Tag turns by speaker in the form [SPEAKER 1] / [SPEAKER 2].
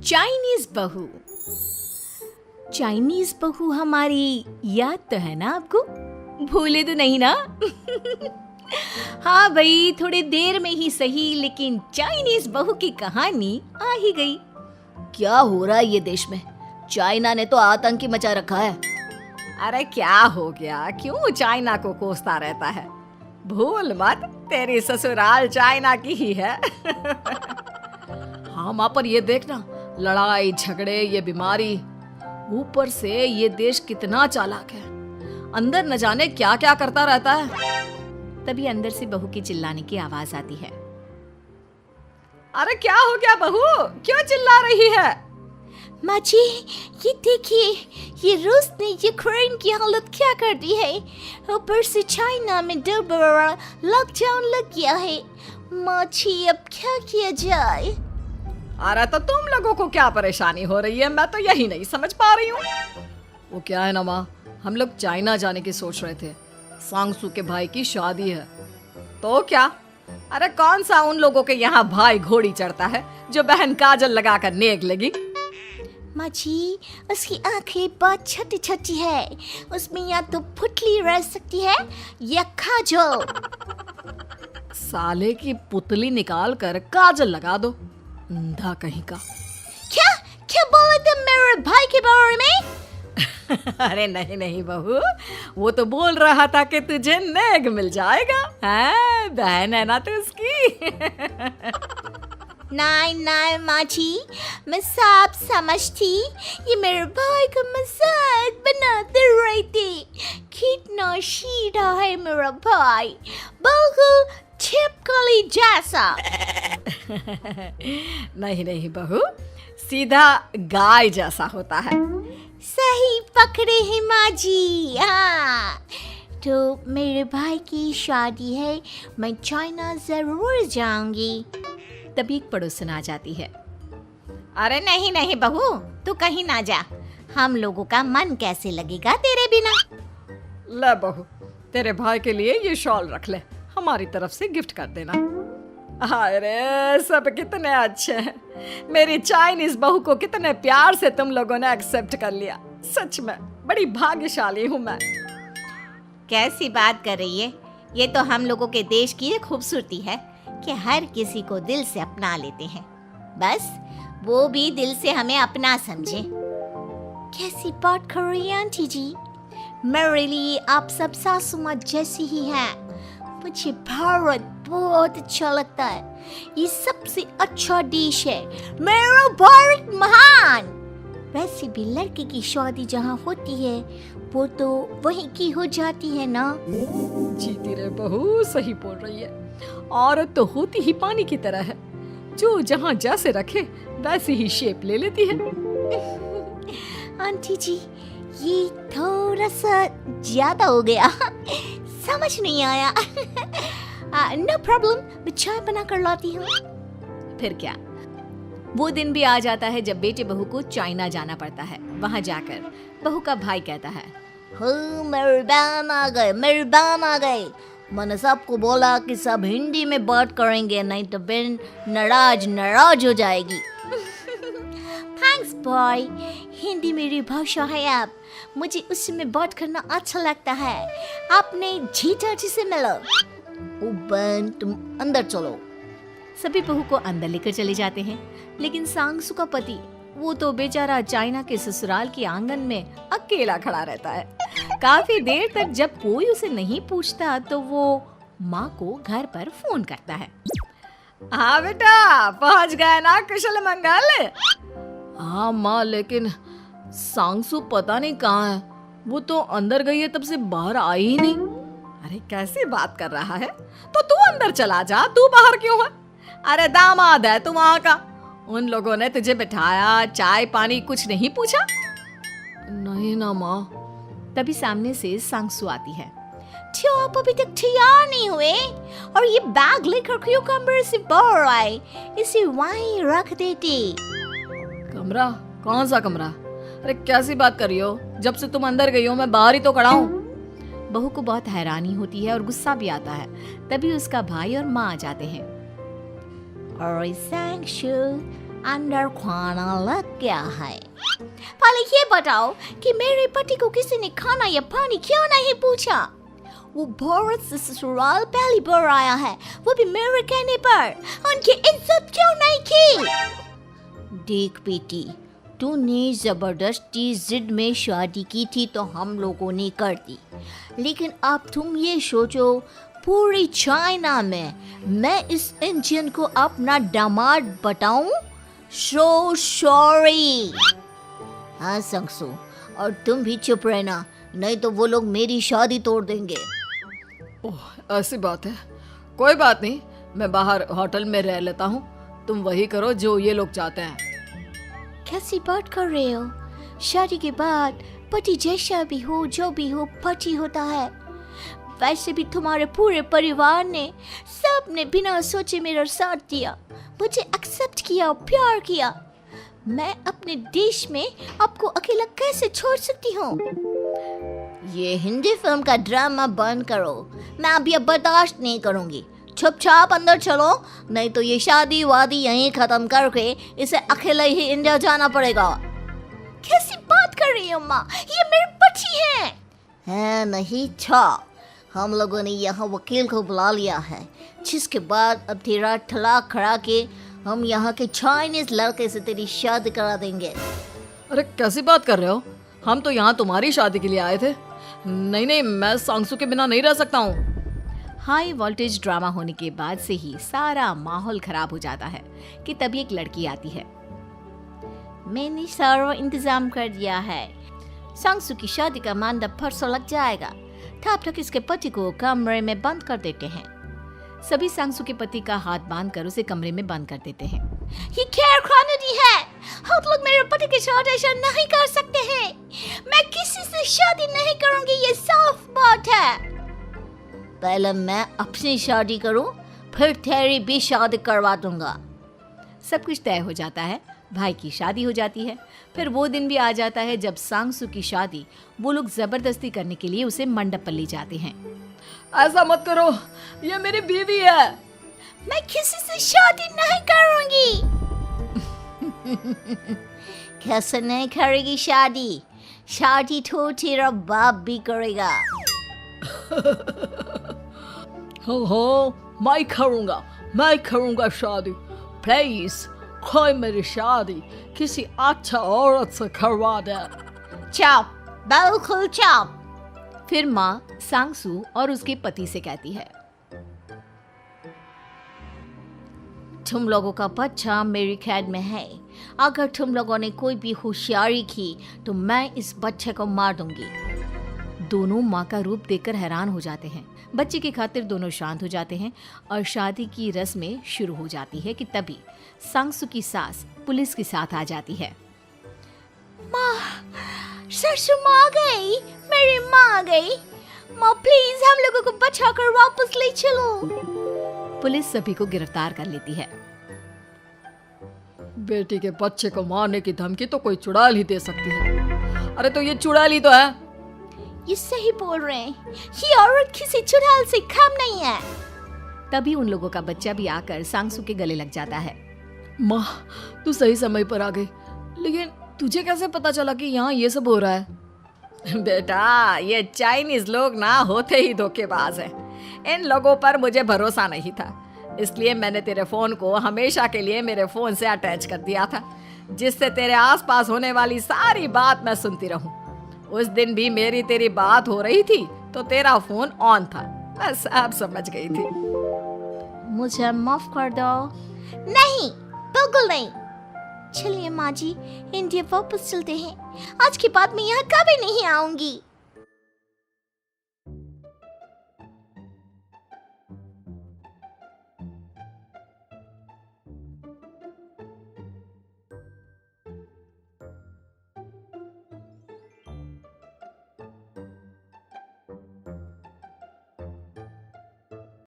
[SPEAKER 1] Chinese बहू। Chinese बहू हमारी याद तो है ना आपको? भूले तो नहीं ना? हाँ भाई, थोड़ी देर में ही सही, लेकिन चाइनीज बहू की कहानी आ ही गई।
[SPEAKER 2] क्या हो रहा है ये देश में? चाइना ने तो आतंकी मचा रखा है।
[SPEAKER 1] अरे क्या हो गया? क्यों चाइना को कोसता रहता है? भूल मत, तेरी ससुराल चाइना की ही है।
[SPEAKER 2] हाँ माँ, पर ये देखना, लड़ाई झगड़े, ये बीमारी, ऊपर से ये देश कितना चालाक है, अंदर न जाने क्या क्या करता रहता है।
[SPEAKER 1] तभी अंदर से बहू की चिल्लाने की आवाज आती है।
[SPEAKER 2] अरे क्या हो गया बहू, क्यों चिल्ला रही है?
[SPEAKER 3] माँ जी, ये देखिए, ये रूस ने यूक्रेन की हालत क्या कर दी है। ऊपर से चाइना में दोबारा लॉकडाउन लग गया है। माँ जी, अब क्या किया जाए?
[SPEAKER 2] अरे तो तुम लोगों को क्या परेशानी हो रही है, मैं तो यही नहीं समझ पा रही हूँ। वो क्या है ना माँ, हम लोग चाइना जाने की सोच रहे थे, सांगसू के भाई की शादी है। तो क्या? अरे कौन सा उन लोगों के यहाँ भाई घोड़ी चढ़ता है जो बहन काजल लगाकर नेक लगी?
[SPEAKER 3] माँ जी, उसकी आंखें बहुत छोटी छोटी है, उसमें या तो पुतली रह सकती है या काजल।
[SPEAKER 2] साले की पुतली निकाल कर काजल लगा दो, अंधा कहीं का।
[SPEAKER 3] क्या क्या बोले तुम मेरे भाई के बारे में?
[SPEAKER 2] अरे नहीं नहीं बहू, वो तो बोल रहा था कि तुझे नेग मिल जाएगा। हैं, बहन है ना तू उसकी।
[SPEAKER 3] नहीं नहीं माँ जी, मैं सब समझती, ये मेरे भाई का मजाक बनाते रहते। कितना सीधा है मेरा भाई, बिल्कुल छिपकली जैसा।
[SPEAKER 2] नहीं नहीं बहू, सीधा गाय जैसा होता है।
[SPEAKER 3] सही पकड़े हैं माँ जी। हाँ, तो मेरे भाई की शादी है, मैं चाइना जरूर जाऊंगी।
[SPEAKER 1] तभी एक पड़ोसन आ जाती है।
[SPEAKER 3] अरे नहीं नहीं बहू, तू कहीं ना जा, हम लोगों का मन कैसे लगेगा तेरे बिना।
[SPEAKER 2] ले बहू, तेरे भाई के लिए ये शॉल रख ले, हमारी तरफ से गिफ्ट कर देना। अरे सब कितने अच्छे हैं, मेरी चाइनीज बहू को कितने प्यार से तुम लोगों ने एक्सेप्ट कर लिया। सच में बड़ी भाग्यशाली हूँ मैं।
[SPEAKER 3] कैसी बात कर रही है? ये तो हम लोगों के देश की खूबसूरती है कि हर किसी को दिल से अपना लेते हैं, बस वो भी दिल से हमें अपना समझे। कैसी बात कर रही है आंटी जी? मेरे लिए आप सब सासू माँ जैसी ही हैं। मुझे भारत बहुत अच्छा लगता है, ये सबसे अच्छा देश है, मेरा भारत महान। वैसे भी लड़के की शादी जहाँ होती है वो तो वहीं की हो जाती है ना।
[SPEAKER 2] जीती रे बहू, सही बोल रही है। औरत तो होती ही पानी की तरह है, जो जहाँ जैसे रखे वैसी ही शेप ले लेती है।
[SPEAKER 3] आंटी जी, ये थोड़ा सा ज्यादा हो गया, समझ नहीं आया। नो प्रॉब्लम, मैं चाय बना कर लाती हूँ।
[SPEAKER 1] फिर क्या, वो दिन भी आ जाता है जब बेटे बहू को चाइना जाना पड़ता है। वहाँ जाकर बहू का भाई कहता है,
[SPEAKER 3] मेरे बहन आ गए, मेरे बहन आ गए। मैंने सबको बोला कि सब हिंदी में बात करेंगे, नहीं तो बहन नाराज हो जाएगी। थैंक्स बॉय, हिंदी मेरी भाषा है, आप मुझे उसमें बात करना अच्छा लगता है। आपने जीजा जी से मिलो। ओ बहन, तुम अंदर चलो।
[SPEAKER 1] सभी बहू को अंदर लेकर चले जाते हैं, लेकिन सांगसू का पति, वो तो बेचारा चाइना के ससुराल के आंगन में अकेला खड़ा रहता है। काफी देर तक जब कोई उसे नहीं पूछता तो वो माँ को घर पर फोन करता है।
[SPEAKER 2] हाँ बेटा, पहुँच गए ना कुशल मंगल? हाँ माँ, लेकिन सांगसू पता नहीं कहाँ है, वो तो अंदर गई है, तब से बाहर आई ही नहीं। अरे कैसी बात कर रहा है? तो तू अंदर चला जा, तू बाहर क्यों है? अरे दामाद है तू वहाँ का, उन लोगों ने तुझे बिठाया, चाय पानी कुछ नहीं पूछा? नहीं ना माँ।
[SPEAKER 1] तभी सामने से सांगसू आती है।
[SPEAKER 3] क्यों आप अभी तक तैयार नहीं हुए? और ये बैग लेकर क्यों कमरे से बाहर आए? इसे वहीं रख देते।
[SPEAKER 2] कमरा? कौन सा कमरा? अरे कैसी बात कर रही हो? जब से तुम अंदर गई हो मैं बाहर ही तो खड़ा हूँ।
[SPEAKER 1] बहू को बहुत हैरानी होती है और गुस्सा भी आता है। तभी उसका भाई और माँ आ जाते हैं।
[SPEAKER 3] और सांगसू, अंदर खाना लग गया है। पहले ये बताओ कि मेरे पति को किसी ने खाना या पानी क्यों नहीं पूछा? वो भारत से ससुराल पहली बार आया है, वो भी मेरे कहने पर। उनकी इज्जत क्यों नहीं की? देख बेटी, तूने जबरदस्ती जिद में शादी की थी तो हम लोगों ने कर दी, लेकिन अब तुम ये सोचो, पूरी चाइना में मैं इस इंडियन को अपना दामाद बताऊं? So sorry. हाँ संगसू, और तुम भी चुप रहना, नहीं तो वो लोग मेरी शादी तोड़ देंगे।
[SPEAKER 2] ओह, ऐसी बात है। कोई बात नहीं, मैं बाहर होटल में रह लेता हूँ, तुम वही करो जो ये लोग चाहते हैं।
[SPEAKER 3] कैसी बात कर रहे हो? शादी के बाद पति जैसा भी हो, जो भी हो, पति होता है। वैसे भी तुम्हारे पूरे परिवार ने, सबने बिना सोचे मेरा साथ दिया, मुझे एक्सेप्ट किया, प्यार किया। मैं अपने देश में आपको अकेला कैसे छोड़ सकती हूँ? ये हिंदी फिल्म का ड्रामा बंद करो, मैं अभी अब बर्दाश्त नहीं करूँगी। चुपचाप अंदर चलो, नहीं तो ये शादी वादी यहीं खत्म करके इसे अकेले ही इंडिया जाना पड़ेगा। कैसी बात कर रही हो माँ? ये मेरे पति हैं। नहीं था, हम लोगों ने यहाँ वकील को बुला लिया है, जिसके बाद अब तेरा तलाक करा के हम यहाँ के चाइनीज लड़के से तेरी शादी करा देंगे।
[SPEAKER 2] अरे कैसी बात कर रहे हो? हम तो यहाँ तुम्हारी शादी के लिए आए थे। नहीं, मैं सांगसू के बिना नहीं रह सकता हूँ।
[SPEAKER 1] हाई वोल्टेज ड्रामा होने के बाद से ही सारा माहौल खराब हो जाता है कि तभी एक लड़की आती है।
[SPEAKER 3] मैंने सारा इंतजाम कर दिया है, सांगसू की शादी का मंडप परसों लग जाएगा। तब तक इसके पति को कमरे में बंद कर देते हैं।
[SPEAKER 1] सभी सांगसू के पति का हाथ बांधकर उसे कमरे में बंद कर देते हैं।
[SPEAKER 3] ये क्या कानूनी है? आप लोग मेरे पति के साथ ऐसा नहीं कर सकते हैं। मैं किसी से शादी नहीं करूंगी, ये साफ बात है। पहले मैं अपनी शादी करूं, फिर तेरी भी शादी करवा दूंगा।
[SPEAKER 1] सब कुछ तय हो जाता है, भाई की शादी हो जाती है। फिर वो दिन भी आ जाता है जब सांगसू की शादी वो लोग जबरदस्ती करने के लिए उसे मंडप पर ले जाते हैं।
[SPEAKER 2] ऐसा मत करो, ये मेरी बीवी है।
[SPEAKER 3] मैं किसी से शादी नहीं करूंगी। कैसे नहीं करेगी शादी? शादी तो तेरा बाप भी करेगा।
[SPEAKER 2] हो, मैं करूंगा शादी। प्लीज कोई मेरी शादी किसी अच्छा औरत से करवा दे।
[SPEAKER 3] चुप, बिल्कुल चुप।
[SPEAKER 1] फिर माँ सांगसू और उसके पति से कहती है,
[SPEAKER 3] तुम लोगों का बच्चा मेरी कैद में है। अगर तुम लोगों ने कोई भी होशियारी की तो मैं इस बच्चे को मार दूंगी।
[SPEAKER 1] दोनों माँ का रूप देखकर हैरान हो जाते हैं। बच्चे की खातिर दोनों शांत हो जाते हैं और शादी की रस्में शुरू हो जाती है कि तभी सांगसू की सास पुलिस के साथ आ जाती है।
[SPEAKER 3] माँ, ससुर माँ आ गई, मेरी माँ आ गई। माँ प्लीज हम लोगों को बचाकर वापस ले चलो।
[SPEAKER 1] पुलिस सभी को गिरफ्तार कर लेती है।
[SPEAKER 2] बेटी के बच्चे को मारने की धमकी तो कोई चुड़ैल ही दे सकती है। अरे तो ये चुड़ैल ही तो है।
[SPEAKER 3] ये सही बोल रहे हैं, ये औरत किसी चुड़ैल से कम नहीं है।
[SPEAKER 1] तभी उन लोगों का बच्चा भी आकर सांगसू के गले लग जाता है।
[SPEAKER 2] माँ, तू सही समय पर आ गई, लेकिन तुझे कैसे पता चला कि यहाँ ये सब हो रहा है?
[SPEAKER 1] बेटा, ये चाइनीज लोग ना होते ही धोखेबाज हैं। इन लोगों पर मुझे भरोसा नहीं था, इसलिए मैंने तेरे फोन को हमेशा के लिए मेरे फोन से अटैच कर दिया था, जिससे तेरे आसपास होने वाली सारी बात मैं सुनती रहूं। उस दिन भी मेरी तेरी बात हो रही थी तो तेरा फोन ऑन था, मैं सब समझ गई थी।
[SPEAKER 3] मुझे माफ कर दो। नहीं, बिल्कुल नहीं। चलिए माँ जी, इंडिया वापस चलते हैं। आज के बाद मैं यहाँ कभी नहीं आऊंगी।